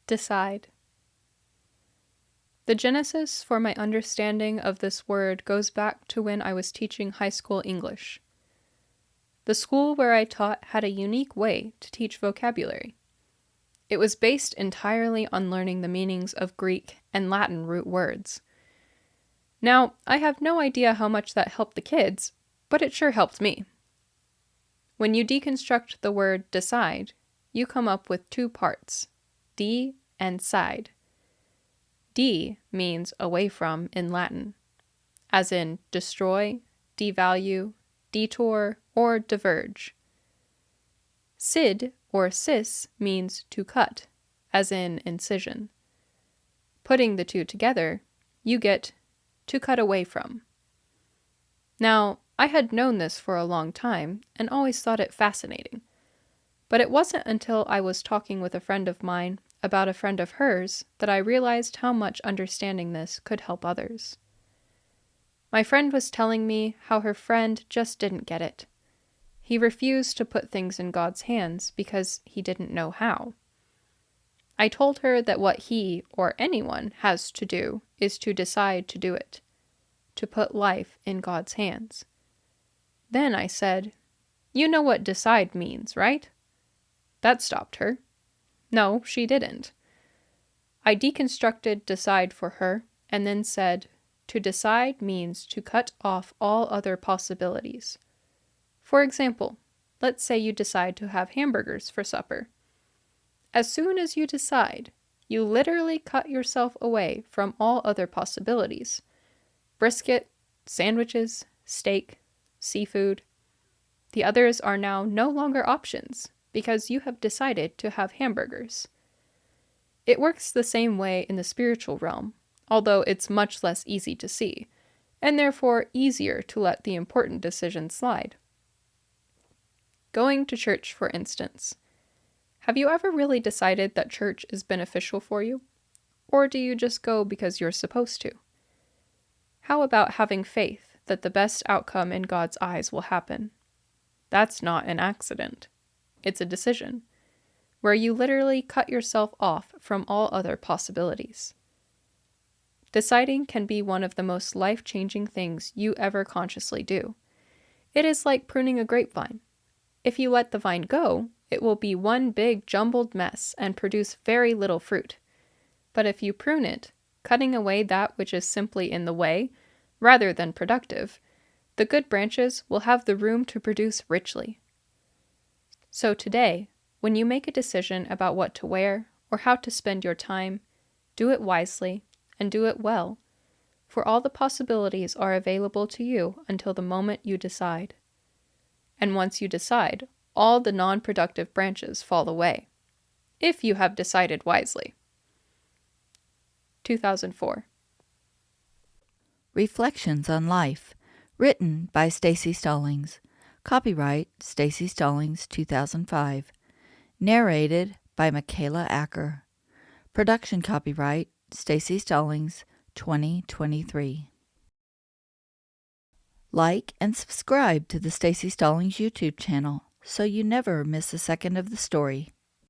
Decide. The genesis for my understanding of this word goes back to when I was teaching high school English. The school where I taught had a unique way to teach vocabulary. It was based entirely on learning the meanings of Greek and Latin root words. Now, I have no idea how much that helped the kids, but it sure helped me. When you deconstruct the word decide, you come up with two parts, D and cide. D means away from in Latin, as in destroy, devalue, detour, or diverge. Cid or cis means to cut, as in incision. Putting the two together, you get to cut away from. Now, I had known this for a long time and always thought it fascinating, but it wasn't until I was talking with a friend of mine about a friend of hers that I realized how much understanding this could help others. My friend was telling me how her friend just didn't get it. He refused to put things in God's hands because he didn't know how. I told her that what he, or anyone, has to do is to decide to do it, to put life in God's hands. Then I said, "You know what decide means, right?" That stopped her. No, she didn't. I deconstructed decide for her and then said, to decide means to cut off all other possibilities. For example, let's say you decide to have hamburgers for supper. As soon as you decide, you literally cut yourself away from all other possibilities. Brisket, sandwiches, steak, seafood. The others are now no longer options because you have decided to have hamburgers. It works the same way in the spiritual realm, although it's much less easy to see, and therefore easier to let the important decisions slide. Going to church, for instance. Have you ever really decided that church is beneficial for you? Or do you just go because you're supposed to? How about having faith that the best outcome in God's eyes will happen? That's not an accident. It's a decision, where you literally cut yourself off from all other possibilities. Deciding can be one of the most life-changing things you ever consciously do. It is like pruning a grapevine. If you let the vine go, it will be one big jumbled mess and produce very little fruit. But if you prune it, cutting away that which is simply in the way, rather than productive, the good branches will have the room to produce richly. So today, when you make a decision about what to wear or how to spend your time, do it wisely and do it well, for all the possibilities are available to you until the moment you decide. And once you decide, all the non-productive branches fall away, if you have decided wisely. 2004. Reflections on Life, written by Staci Stallings. Copyright Staci Stallings 2005. Narrated by Michaela Acker. Production copyright Staci Stallings 2023. Like and subscribe to the Staci Stallings YouTube channel so you never miss a second of the story.